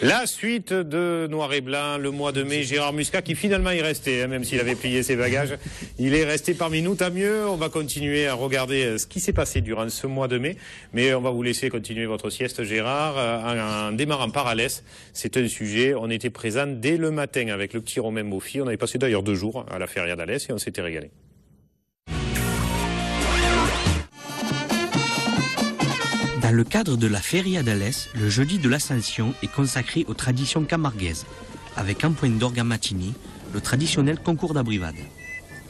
La suite de Noir et Blanc, le mois de mai, Gérard Muscat qui finalement est resté, même s'il avait plié ses bagages, il est resté parmi nous, tant mieux. On va continuer à regarder ce qui s'est passé durant ce mois de mai, mais on va vous laisser continuer votre sieste, Gérard, en démarrant par Alès. C'est un sujet, on était présent dès le matin avec le petit Romain Beaufy, on avait passé d'ailleurs 2 jours à la feria d'Alès et on s'était régalé. Dans le cadre de la Feria d'Alès, le jeudi de l'Ascension est consacré aux traditions camarguaises, avec en point d'orgue en matinée le traditionnel concours d'abrivade.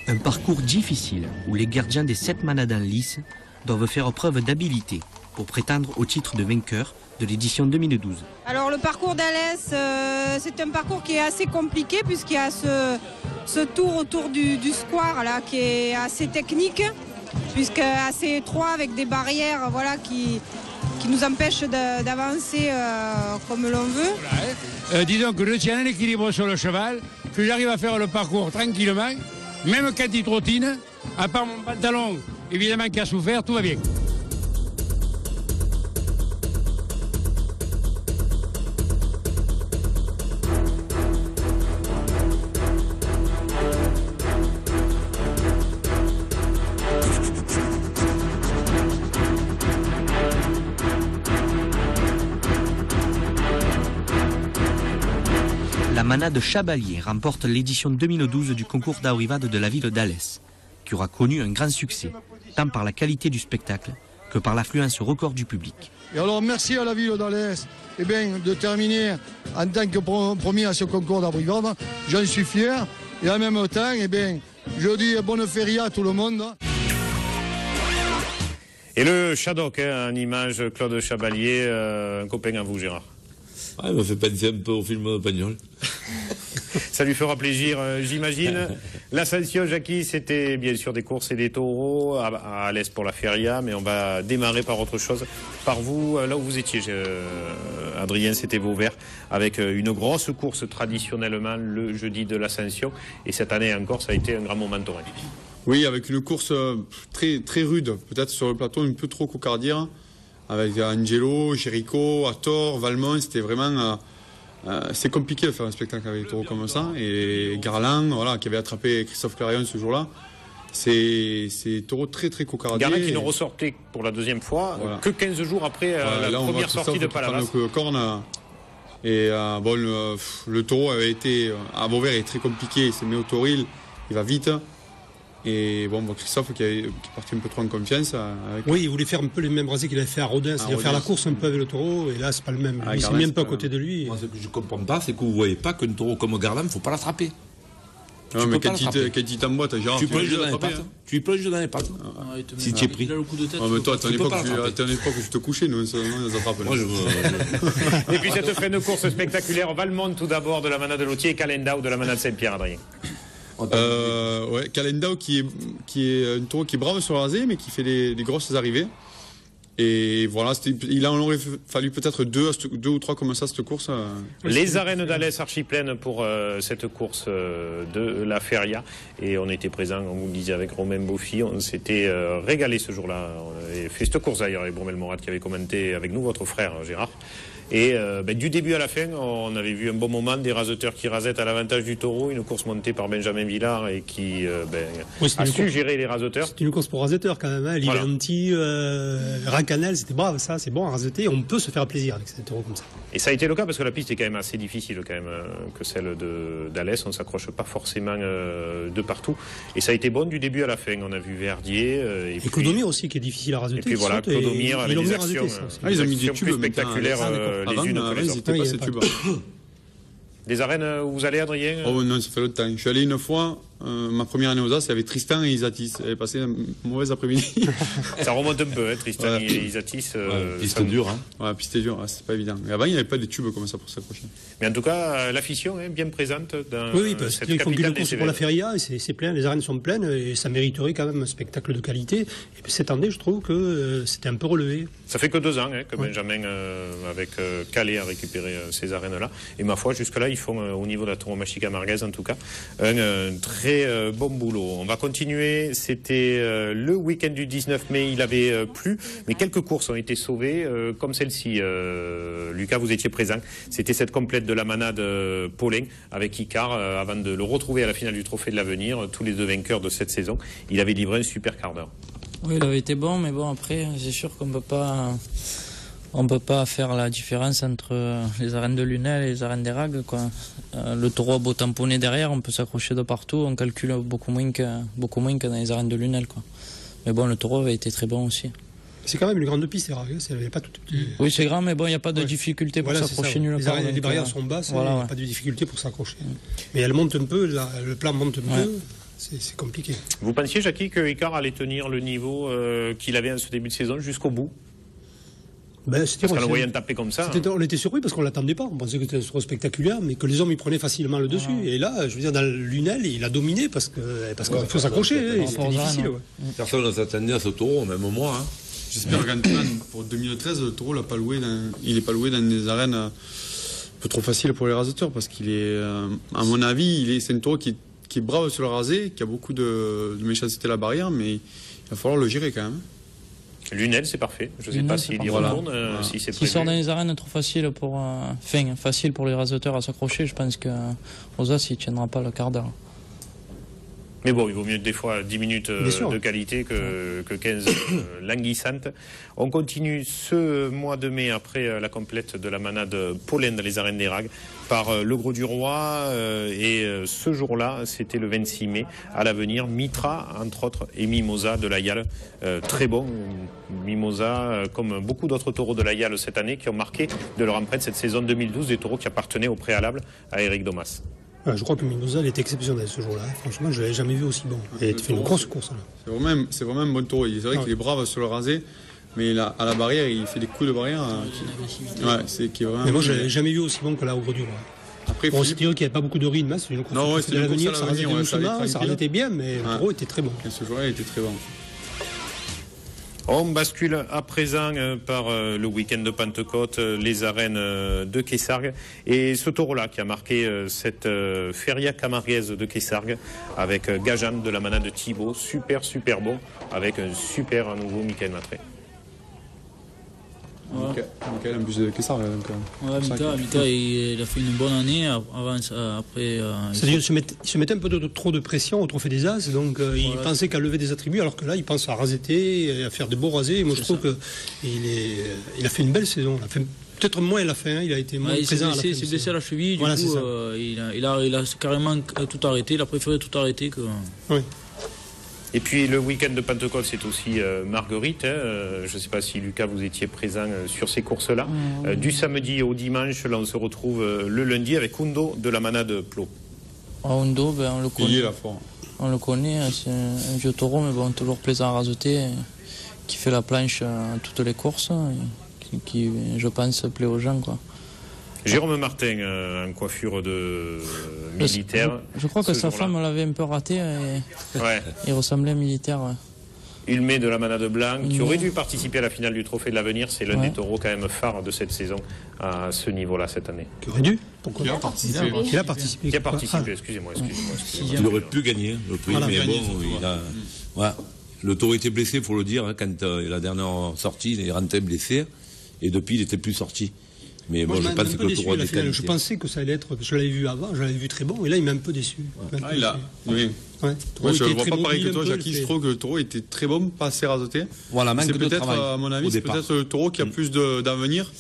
Un parcours difficile où les gardiens des 7 manades en lice doivent faire preuve d'habileté pour prétendre au titre de vainqueur de l'édition 2012. Alors le parcours d'Alès, c'est un parcours qui est assez compliqué puisqu'il y a ce tour autour du square là, qui est assez technique, puisque assez étroit avec des barrières voilà, qui nous empêchent d'avancer comme l'on veut. Disons que je tiens un équilibre sur le cheval, que j'arrive à faire le parcours tranquillement, même quand il trottine, à part mon pantalon évidemment qui a souffert, tout va bien. La manade Chabalier remporte l'édition 2012 du concours d'abrivade de la ville d'Alès, qui aura connu un grand succès, tant par la qualité du spectacle que par l'affluence record du public. Et alors merci à la ville d'Alès de terminer en tant que premier à ce concours d'abrivade. J'en suis fier et en même temps, je dis bonne feria à tout le monde. Et le Shadok, en image Claude Chabalier, un copain à vous, Gérard. Ah, il m'a fait penser un peu au film de Pagnol. Ça lui fera plaisir, j'imagine. L'Ascension, Jackie, c'était bien sûr des courses et des taureaux à Alès pour la feria, mais on va démarrer par autre chose. Par vous, là où vous étiez, Adrien, c'était Vauvert, avec une grosse course traditionnellement le jeudi de l'Ascension. Et cette année encore, ça a été un grand moment taurin. Oui, avec une course très, très rude, peut-être sur le plateau un peu trop cocardière, avec Angelo, Jericho, Hathor, Valmont, c'était vraiment... c'est compliqué de faire un spectacle avec des taureaux comme ça. Et Garland, voilà, qui avait attrapé Christophe Clarion ce jour-là, c'est taureau très très cocardier. Garland qui ne ressortait pour la deuxième fois que 15 jours après la première sortie de Palavas. Et bon, le taureau avait été à Vauvert, il est très compliqué, il se met au tauril, il va vite. Et bon, Christophe qui est parti un peu trop en confiance. Oui, il voulait faire un peu les mêmes rasés qu'il avait fait à Rodin, c'est-à-dire faire la course un peu avec le taureau, et là c'est pas le même. Il s'est mis un peu à côté de lui. Moi, ce que je comprends pas, c'est que vous voyez pas qu'un taureau comme Garland, faut pas l'attrapper. Non, mais quand il t'emboîte, Gérard, tu plonges dans les pattes. Tu lui plonges dans les pattes. Si tu es pris. Mais toi, à ton époque, je te couchais, nous, on les attrape. Et puis cette fin de course spectaculaire, Valmont tout d'abord de la manade de Lautier et Calendau de la manade Saint-Pierre, Adrien. Ouais, Calendau qui est un taureau qui est brave sur le rasé, mais qui fait des grosses arrivées. Et voilà, il en aurait fallu peut-être 2 ou 3 comme ça cette course. Les arènes d'Alès archi-pleines pour cette course de la feria. Et on était présents, on vous le disait, avec Romain Beaufy. On s'était régalé ce jour-là. On avait fait cette course d'ailleurs avec Bromel Morat qui avait commenté avec nous, votre frère Gérard. Et du début à la fin, on avait vu un bon moment, des raseteurs qui rasettent à l'avantage du taureau, une course montée par Benjamin Villard et qui a su gérer les raseteurs. C'est une course pour raseteurs quand même, hein. Livanti, Racanel, c'était brave ça, c'est bon à raseter, on peut se faire plaisir avec ces taureaux comme ça. Et ça a été le cas parce que la piste est quand même assez difficile quand même que celle d'Alès, on ne s'accroche pas forcément de partout. Et ça a été bon du début à la fin, on a vu Verdier. Et Clodomir aussi qui est difficile à raseter. Et puis voilà, Clodomir avec des actions, ils ont mis des tubes plus spectaculaires. Avant, ils n'étaient pas ces tubes. Des arènes où vous allez, Adrien? Oh non, ça fait longtemps. Je suis allé une fois, ma première année aux As, c'est avec Tristan et Isatis. J'avais passé un mauvais après-midi. Ça remonte un peu, hein, Tristan et Isatis. Piste dure, hein. Ouais, piste dure, c'est pas évident. Mais avant, il n'y avait pas de tubes comme ça pour s'accrocher. Mais en tout cas, l'affition est bien présente dans oui, parce cette qu'ils font capitale une course pour la feria, et c'est plein, les arènes sont pleines, et ça mériterait quand même un spectacle de qualité. Et puis cette année, je trouve que c'était un peu relevé. Ça fait que 2 ans que Benjamin, avec Calais, a récupéré ces arènes-là. Et ma foi, jusque-là, ils font, au niveau de la tauromachie camarguaise en tout cas, un très très bon boulot. On va continuer. C'était le week-end du 19 mai. Il avait plu, mais quelques courses ont été sauvées, comme celle-ci. Lucas, vous étiez présent. C'était cette complète de la manade Paulin avec Icar avant de le retrouver à la finale du Trophée de l'Avenir. Tous les deux vainqueurs de cette saison. Il avait livré un super quart d'heure. Oui, il avait été bon, mais bon, après, c'est sûr qu'on ne peut pas faire la différence entre les arènes de Lunel et les arènes des Ragues, quoi. Le taureau a beau tamponner derrière, on peut s'accrocher de partout, on calcule beaucoup moins que dans les arènes de Lunel, quoi. Mais bon, le taureau avait été très bon aussi. C'est quand même une grande piste, les Ragues. Elle pas tout... Oui, c'est grand, mais bon, il n'y a pas de difficulté pour s'accrocher nulle part. Les barrières sont basses, il n'y a pas de difficulté pour s'accrocher. Mais elle monte un peu, le plan monte un peu. C'est compliqué. Vous pensiez, Jackie, que Icar allait tenir le niveau qu'il avait en ce début de saison jusqu'au bout? Parce qu'en le voyant taper comme ça... On était surpris parce qu'on ne l'attendait pas. On pensait que c'était un trop spectaculaire, mais que les hommes y prenaient facilement le dessus. Et là, je veux dire, dans le Lunel, il a dominé parce qu'il faut s'accrocher. C'était difficile. Personne ne s'attendait à ce taureau, même moi. Hein. J'espère qu'Antoine, pour 2013, le taureau, il n'est pas loué dans des arènes un peu trop faciles pour les raseteurs. Parce qu'il est, à mon avis, c'est un taureau qui est brave sur le rasé, qui a beaucoup de méchanceté à la barrière, mais il va falloir le gérer quand même. Lunel, c'est parfait. Je ne sais pas s'il y retourne, si c'est prévu. S'il sort dans les arènes trop faciles facile pour les raseteurs à s'accrocher, je pense que Rosas, il ne tiendra pas le quart d'heure. Mais bon, il vaut mieux des fois 10 minutes de qualité que 15 languissantes. On continue ce mois de mai après la complète de la manade Paulin dans les arènes des Ragues par le Gros du Roi. Et ce jour-là, c'était le 26 mai, à l'avenir, Mitra, entre autres, et Mimosa de la Yalle. Très bon. Mimosa, comme beaucoup d'autres taureaux de la Yalle cette année, qui ont marqué de leur empreinte cette saison 2012, des taureaux qui appartenaient au préalable à Eric Domas. Je crois que Mimosa était exceptionnel ce jour-là. Franchement, je ne l'avais jamais vu aussi bon. Il a fait une grosse course. C'est vraiment un bon taureau. C'est vrai qu'il est brave sur le rasé, mais là, à la barrière, il fait des coups de barrière. Mais moi, je ne l'avais jamais vu aussi bon que là au Gros du Roi. Après, on s'est dit qu'il n'y avait pas beaucoup de rythme. C'est une course de l'avenir, ça rasetait doucement, ça rasetait bien, mais le taureau était très bon. Et ce jour-là, il était très bon. On bascule à présent par le week-end de Pentecôte, les arènes de Quessargues. Et ce taureau-là qui a marqué cette feria camarguaise de Quessargues avec Gajan de la manade de Thibaut. Super bon, avec un super à nouveau Michael Matré. Michael en plus de Quessargues. Mika, il a fait une bonne année. Après, c'est-à-dire qu'il se mettait un peu trop de pression au Trophée des As, donc il pensait qu'à lever des attributs, alors que là, il pense à raseter, à faire des beaux rasés. Et moi, je trouve qu'il a fait une belle saison. Peut-être moins à la fin, il a été moins présent à la fin. Il s'est blessé à la cheville, du coup, il a carrément tout arrêté. Il a préféré tout arrêter que... Oui. Et puis le week-end de Pentecôte, c'est aussi Marguerite. Je ne sais pas si Lucas, vous étiez présent sur ces courses-là. Du samedi au dimanche, là on se retrouve le lundi avec Hundo de la manade Plot. Hundo, on le connaît. On le connaît, c'est un vieux taureau, mais bon, toujours plaisant à raseter, qui fait la planche à toutes les courses, qui je pense, plaît aux gens, quoi. Jérôme Martin, en coiffure de militaire. Je crois que sa femme l'avait un peu raté. Il ressemblait à militaire. Ouais. Ulmé de la manade blanc, qui aurait dû participer à la finale du Trophée de l'Avenir. C'est l'un des taureaux quand même phares de cette saison à ce niveau-là cette année. Qui aurait dû Pourquoi Il a participé. Qui a participé, excusez-moi. Il aurait pu gagner le prix, mais bon, le taureau était blessé, il faut le dire, quand la dernière sortie, il est rentré blessé, et depuis, il n'était plus sorti. Mais moi, je pense que le taureau a décalé. Je pensais que ça allait être... Je l'avais vu avant, je l'avais vu très bon, et là, il m'a un peu déçu. Oui. Moi, je ne vois pas pareil que toi, Jackie. Je trouve que le taureau était très bon, pas assez raseté. Voilà, c'est peut-être, à mon avis, c'est peut-être le taureau qui a plus d'avenir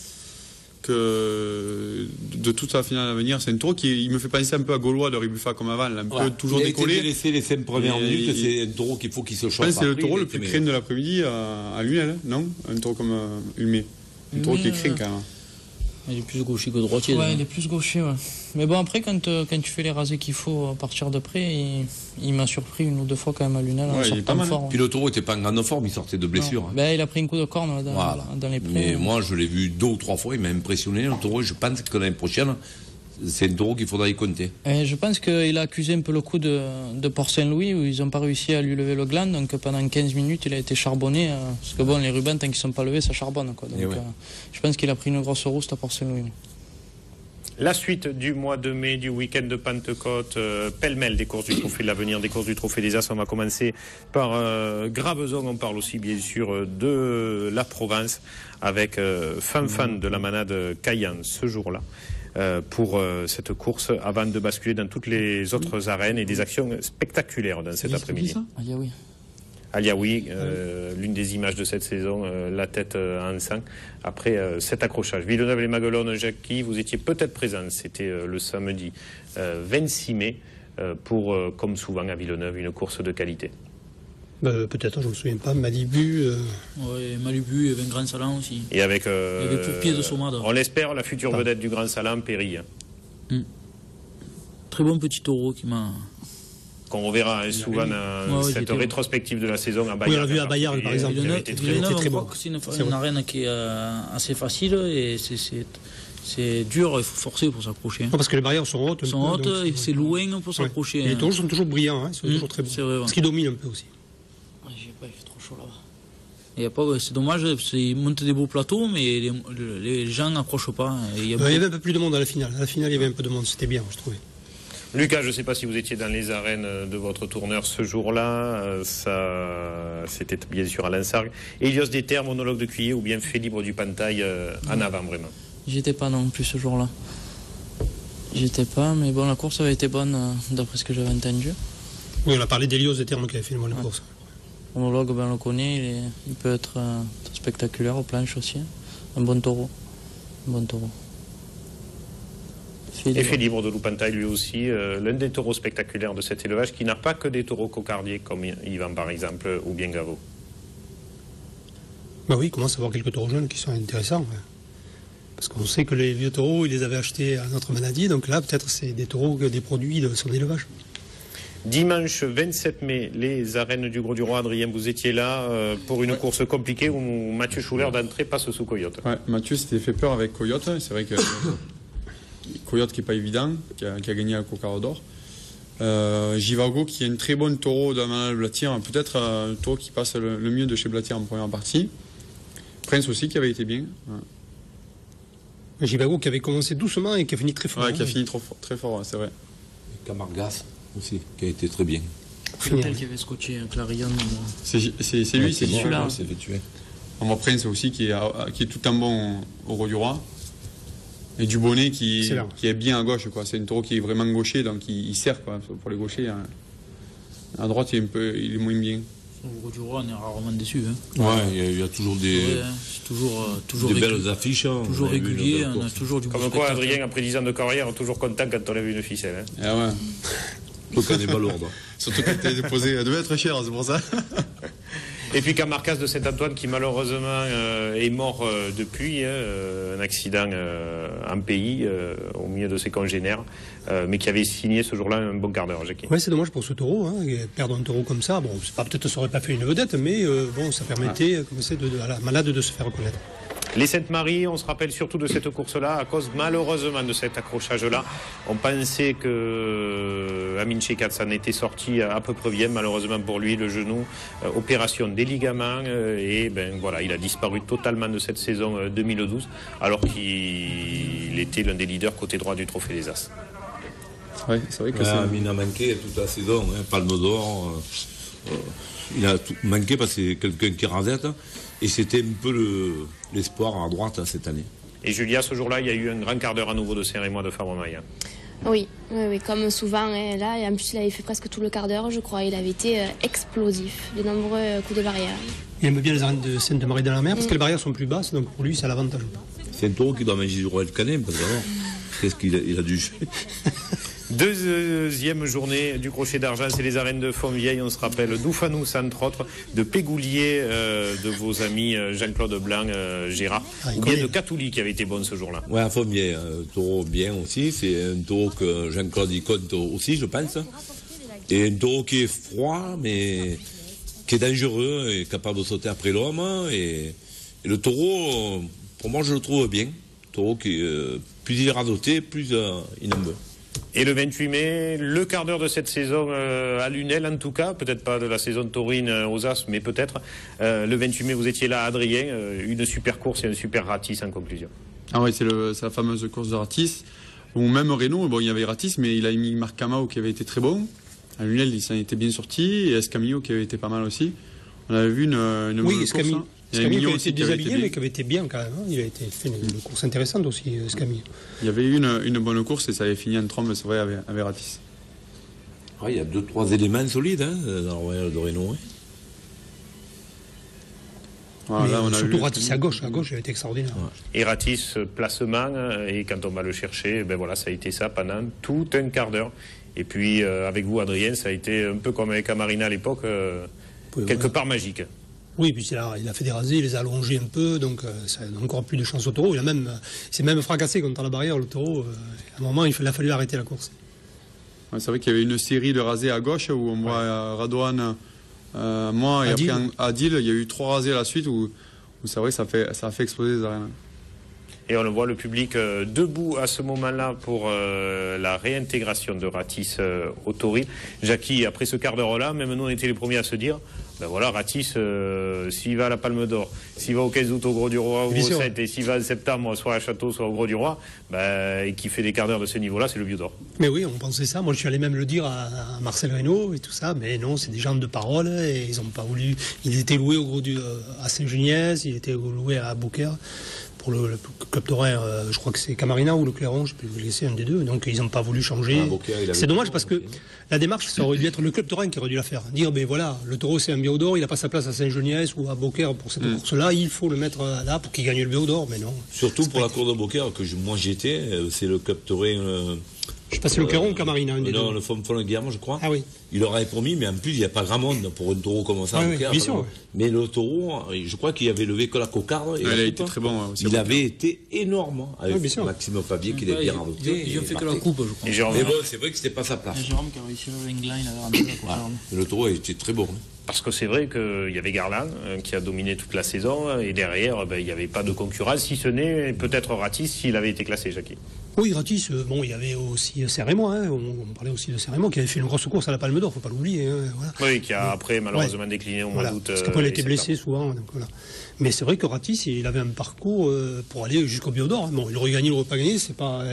que de toute sa finale à venir. C'est un taureau qui me fait penser un peu à Gaulois de Ribuffa comme avant, un peu toujours décollé. Il a été laissé les 5 premières minutes, c'est un taureau qu'il faut qu'il se chauffe. C'est le taureau le plus crème de l'après-midi à Lunel, non? Un taureau comme Ulmé. Un taureau qui est crème quand même. Il est plus gaucher que droitier. Ouais, il est plus gaucher, ouais. Mais bon, après, quand tu fais les rasés qu'il faut à partir de près, il m'a surpris une ou deux fois quand même à Lunel. Il est pas mal. Puis le taureau n'était pas en grande forme, il sortait de blessure. Ben, il a pris un coup de corne dans les prés. Mais moi, je l'ai vu 2 ou 3 fois, il m'a impressionné. Le taureau, je pense que l'année prochaine, c'est un taureau qu'il faudra y compter. Je pense qu'il a accusé un peu le coup de Port-Saint-Louis, où ils n'ont pas réussi à lui lever le gland. Donc pendant 15 minutes, il a été charbonné. Parce que bon, les rubans, tant qu'ils ne sont pas levés, ça charbonne. Quoi. Donc, je pense qu'il a pris une grosse rouste à Port-Saint-Louis. La suite du mois de mai, du week-end de Pentecôte, pêle-mêle des courses du Trophée de l'Avenir, des courses du Trophée des As. On va commencer par Graveson. On parle aussi bien sûr de la Provence avec Fan de la Manade Cayenne ce jour-là. Pour cette course avant de basculer dans toutes les autres arènes et des actions spectaculaires dans cet après-midi. Aliaoui, l'une des images de cette saison, la tête en sang, après cet accrochage. Villeneuve-les-Maguelones, Jackie, vous étiez peut-être présent, c'était le samedi 26 mai, pour, comme souvent à Villeneuve, une course de qualité. Peut-être, je ne me souviens pas, Malibu. Oui, Malibu, il y avait un Grand Salon aussi. Et avec, Pied de Sommade. On l'espère, la future vedette du Grand Salon, Péry. Très bon petit taureau qui m'a... Qu'on reverra souvent dans cette rétrospective de la saison à Bayard. Oui, on l'a vu à Bayard, par exemple. Villeneuve, très bon. C'est une arène qui est assez facile et c'est dur, il faut forcer pour s'accrocher. Parce que les barrières sont hautes. Et c'est loin pour s'accrocher. Et les taureaux sont toujours brillants, ils sont toujours très bons. C'est vrai, parce qu'ils dominent un peu aussi. Il fait trop chaud là-bas. C'est dommage, ils montent des beaux plateaux, mais les gens n'accrochent pas. Il y avait un peu plus de monde à la finale. À la finale, il y avait un peu de monde, c'était bien, je trouvais. Lucas, je ne sais pas si vous étiez dans les arènes de votre tourneur ce jour-là. C'était bien sûr à Lansargues. Elios Déterre, monologue de Cuillé ou bien fait libre du Pantail en avant, vraiment. J'étais pas non plus ce jour-là. J'étais pas, mais bon, la course avait été bonne d'après ce que j'avais entendu. Oui, on a parlé d'Elios Déterre qui avait fait une bonne course. Le monologue, on le connaît, il peut être spectaculaire aux planches aussi. Un bon taureau. Et fait libre de Loupantail lui aussi, l'un des taureaux spectaculaires de cet élevage qui n'a pas que des taureaux cocardiers comme Yvan par exemple ou bien Gaveau. Oui, il commence à avoir quelques taureaux jeunes qui sont intéressants. Parce qu'on sait que les vieux taureaux, il les avait achetés à notre maladie, donc là peut-être c'est des taureaux, des produits de son élevage. Dimanche 27 mai, les arènes du Gros du Roi. Adrien, vous étiez là pour une course compliquée où Mathieu Schuller d'entrée passe sous Coyote. Ouais, Mathieu s'était fait peur avec Coyote, c'est vrai que... Coyote qui n'est pas évident, qui a gagné à Cocarde d'Or. Givago qui est une très bonne taureau de Manal Blatière, peut-être le taureau qui passe le mieux de chez Blatière en première partie. Prince aussi qui avait été bien. Givago qui avait commencé doucement et qui a fini très fort. Ouais, qui a fini très fort, c'est vrai. Et Camargas aussi, qui a été très bien. C'est lequel qui avait scotché Clarion. C'est lui, c'est celui-là. Il s'est fait tuer. On voit Prince aussi qui est tout en bon au Roi du Roi. Et Dubonnet qui est bien à gauche, quoi. C'est un taureau qui est vraiment gaucher, donc il sert quoi, pour les gauchers. Hein. À droite, il est moins bien. Au Gros du Roi, on est rarement déçu. Ouais, il y a toujours des belles affiches. Toujours régulier, on a toujours du Comme quoi, Adrien, après 10 ans de carrière, est toujours content quand on lève une ficelle. Hein. Ah ouais. Surtout quand on est balourde. Surtout quand t'es déposé, elle devait être chère, c'est pour ça. Et puis Camarcas de Saint-Antoine qui malheureusement est mort depuis un accident en pays au milieu de ses congénères, mais qui avait signé ce jour-là un bon quart d'heure, Jackie. Oui, c'est dommage pour ce taureau, perdre un taureau comme ça. Bon, peut-être ça aurait pas fait une vedette, mais ça permettait comme c'est à la malade de se faire reconnaître. Les Saintes-Maries, on se rappelle surtout de cette course-là à cause malheureusement de cet accrochage-là. On pensait que Amin Shekat s'en était sorti à peu près bien, malheureusement pour lui, le genou, opération des ligaments, et voilà, il a disparu totalement de cette saison 2012, alors qu'il était l'un des leaders côté droit du Trophée des As. Ouais, c'est vrai que Amin a manqué toute la saison, Palme d'Or. Il a tout manqué parce que c'est quelqu'un qui rasette. Et c'était un peu l'espoir à droite cette année. Et Julia, ce jour-là, il y a eu un grand quart d'heure à nouveau de Saint-Rémois de Fabre-Maillat. Oui, comme souvent là, et en plus il avait fait presque tout le quart d'heure, je crois. Il avait été explosif, de nombreux coups de barrière. Il aime bien les arènes de Sainte-Marie de la Mer parce que les barrières sont plus basses, donc pour lui c'est l'avantage. C'est un taureau qui doit manger du roi de Canet, parce que qu'est-ce qu'il a dû. Deuxième journée du crochet d'argent, c'est les arènes de Fontvieille. On se rappelle d'Oufanous, entre autres, de Pégoulier, de vos amis Jean-Claude Blanc, Gérard, ou bien de Catouli qui avait été bon ce jour-là. Ouais, à Fontvieille, un taureau bien aussi. C'est un taureau que Jean-Claude y compte aussi, je pense. Et un taureau qui est froid, mais qui est dangereux et capable de sauter après l'homme. Et le taureau, pour moi, je le trouve bien. Un taureau qui, plus il est radoté, plus il en veut. Et le 28 mai, le quart d'heure de cette saison à Lunel, en tout cas, peut-être pas de la saison taurine aux As, mais peut-être. Le 28 mai, vous étiez là, Adrien, une super course et un super ratis en conclusion. Ah oui, c'est la fameuse course de ratis. Ou même Renault, bon, il y avait Ratis, mais il a mis Marc Camao qui avait été très bon. À Lunel, il s'en était bien sorti. Et Escamillo qui avait été pas mal aussi. On avait vu une bonne course. Hein. Escamillo qui a été déshabillé, mais qui avait été bien quand même. Hein. Il a été fait une course intéressante aussi, Escamillo. Il y avait eu une bonne course et ça avait fini en trombe, c'est vrai, avec Ratis. Ouais, il y a 2-3 éléments solides hein, dans le Royal de Renault. Hein. Voilà, là, on a surtout Ratis à gauche, il a été extraordinaire. Ouais. Et Ratis, placement, et quand on va le chercher, ben voilà, ça a été ça pendant tout un quart d'heure. Et puis, avec vous, Adrien, ça a été un peu comme avec Camarina à l'époque, quelque part magique. Oui, puis il a fait des rasés, il les a allongés un peu, donc ça a encore plus de chance au taureau. Il s'est même fracassé contre la barrière, le taureau. À un moment, il a fallu arrêter la course. Ouais, c'est vrai qu'il y avait une série de rasés à gauche où on voit Radouane, moi, et Adil. après Adil, il y a eu 3 rasés à la suite où c'est vrai que ça a fait exploser les arènes. Et on le voit, le public debout à ce moment-là pour la réintégration de Ratis au Tauril. Jackie, après ce quart d'heure-là, même nous on était les premiers à se dire, ben voilà, Ratis, s'il va à la Palme d'Or, s'il va au 15 août au Gros du Roi ou au 7, et s'il va en septembre soit à Château, soit au Gros du Roi, ben, et qui fait des quarts d'heure de ce niveau-là, c'est le Biot d'Or. Mais oui, on pensait ça. Moi, je suis allé même le dire à Marcel Reynaud et tout ça, mais non, c'est des gens de parole et ils n'ont pas voulu. Il était loué à Saint-Geniès, il était loué à Beaucaire. Pour le club taurin, je crois que c'est Camarina ou le Clairon, je peux vous laisser un des deux. Donc ils n'ont pas voulu changer. C'est dommage parce que la démarche, ça aurait dû être le club taurin qui aurait dû la faire. Dire, ben voilà, le taureau c'est un Biot d'Or, il n'a pas sa place à Saint-Geniès ou à Beaucaire pour cette course-là, il faut le mettre là pour qu'il gagne le Biot d'Or, mais non. Surtout pour la cour de Beaucaire, que moi j'étais, c'est le club taurin. Je sais pas si le Clairon ou Camarina, un des deux. Non, le Fonds-Guillermo, je crois. Ah oui. Il aurait promis, mais en plus, il n'y a pas grand monde pour un taureau comme ça. Oui, bien sûr. Mais le taureau, je crois qu'il avait levé que la cocarde. Il a été très bon. Il avait été énorme. Avec Maxime Fabier, qui l'a bien radoté. Ils ont fait que la coupe, je crois. Mais bon, c'est vrai que c'était pas sa place. Et Jérôme qui a réussi le England, il avait rendu la cocarde. Le taureau a été très bon. Parce que c'est vrai qu'il y avait Garland qui a dominé toute la saison, et derrière, il n'y avait pas de concurrence, si ce n'est peut-être Ratis s'il avait été classé, Jackie. Oui, Ratis, bon, il y avait aussi Serremo, hein, on parlait aussi de Serremo, qui avait fait une grosse course à la Palme d'Or, faut pas l'oublier. Hein, voilà. Oui, qui a après malheureusement décliné au mois d'août. Parce qu'après, il a été blessé souvent. Donc, voilà. Mais c'est vrai que Ratis, il avait un parcours pour aller jusqu'au Biot d'Or. Bon, il aurait gagné, il n'aurait pas gagné, c'est pas.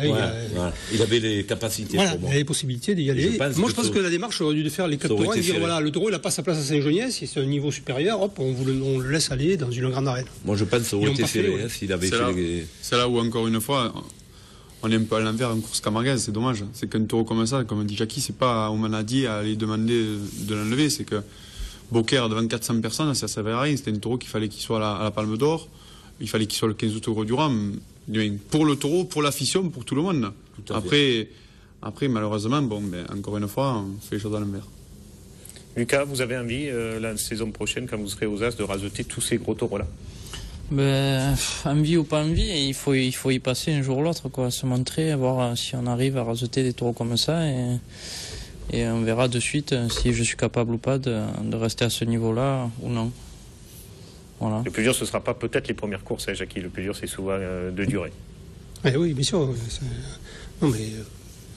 Il avait les capacités. Voilà, il avait les possibilités d'y aller. Moi, je pense que la démarche aurait dû faire les clubs taureaux, dire voilà, le taureau, il n'a pas sa place à Saint-Geniès, c'est un niveau supérieur, hop, on le laisse aller dans une grande arène. Moi, je pense que ça aurait été serré s'il avait fait. C'est là où, encore une fois, on est un peu à l'envers en course camarguaise, c'est dommage. C'est qu'un taureau comme ça, comme dit Jackie, c'est pas, on m'en a dit, à aller demander de l'enlever. C'est que Beaucaire, devant 400 personnes, ça ne servait à rien. C'était un taureau qu'il fallait qu'il soit à la Palme d'Or. Il fallait qu'il soit le 15 août au Gros du Roi. Pour le taureau, pour l'afition, pour tout le monde. Après, malheureusement, encore une fois, on fait les choses à l'envers. Lucas, vous avez envie, la saison prochaine, quand vous serez aux As, de raseter tous ces gros taureaux-là? Envie ou pas envie, il faut y passer un jour ou l'autre, quoi, se montrer, voir si on arrive à raseter des taureaux comme ça, et on verra de suite si je suis capable ou pas de rester à ce niveau-là ou non. Voilà. Le plus dur, ce ne sera pas peut-être les premières courses, hein, Jackie. Le plus dur, c'est souvent de durer. Oui, bien sûr. Non, mais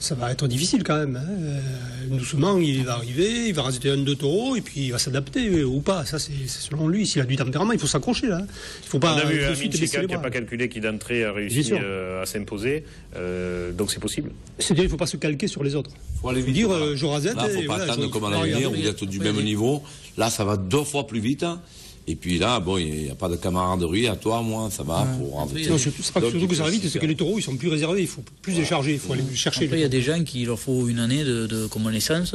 ça va être difficile quand même. Doucement, il va arriver, il va raseter 1-2 taureaux et puis il va s'adapter ou pas. Ça, c'est selon lui. S'il a du tempérament, il faut s'accrocher là. Il faut pas. On a vu Minchika qui n'a pas calculé, qui d'entrée a réussi à s'imposer. Donc c'est possible. C'est-à-dire, il ne faut pas se calquer sur les autres. Il faut aller vite. Dire, je rasette. Là, il ne faut pas attendre comme à l'avenir, vous êtes du même niveau. Là, ça va 2 fois plus vite. Et puis là, bon, il n'y a pas de camaraderie à toi, moi, ça va pour rentrer. Non, c'est pas surtout que ça va vite, c'est que les taureaux, ils sont plus réservés, il faut plus les charger, il faut aller chercher. Après, il y a des gens qui leur faut une année de convalescence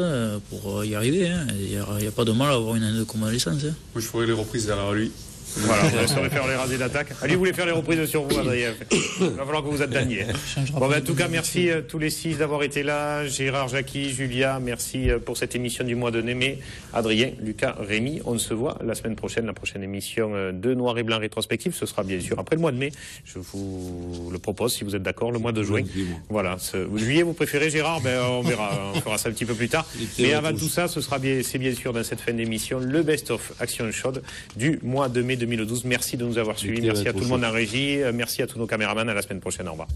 pour y arriver. Il n'y a pas de mal à avoir une année de convalescence. Moi, je ferai les reprises derrière lui. Voilà, on saurait faire les rasés d'attaque. Allez, vous voulez faire les reprises sur vous, Adrien. Il va falloir que vous atteniez. Bon, en tout cas, merci tous les 6 d'avoir été là. Gérard, Jackie, Julia, merci pour cette émission du mois de mai. Adrien, Lucas, Rémi, on se voit la semaine prochaine, la prochaine émission de Noir et Blanc rétrospective. Ce sera bien sûr après le mois de mai. Je vous le propose, si vous êtes d'accord, le mois de juin. Voilà. Juillet, vous préférez, Gérard? On verra. On fera ça un petit peu plus tard. Mais avant tout ça, c'est bien sûr dans cette fin d'émission le best-of Action Chaude du mois de mai 2012. Merci de nous avoir suivis. Merci à tout le monde en régie. Merci à tous nos caméramans. À la semaine prochaine. Au revoir.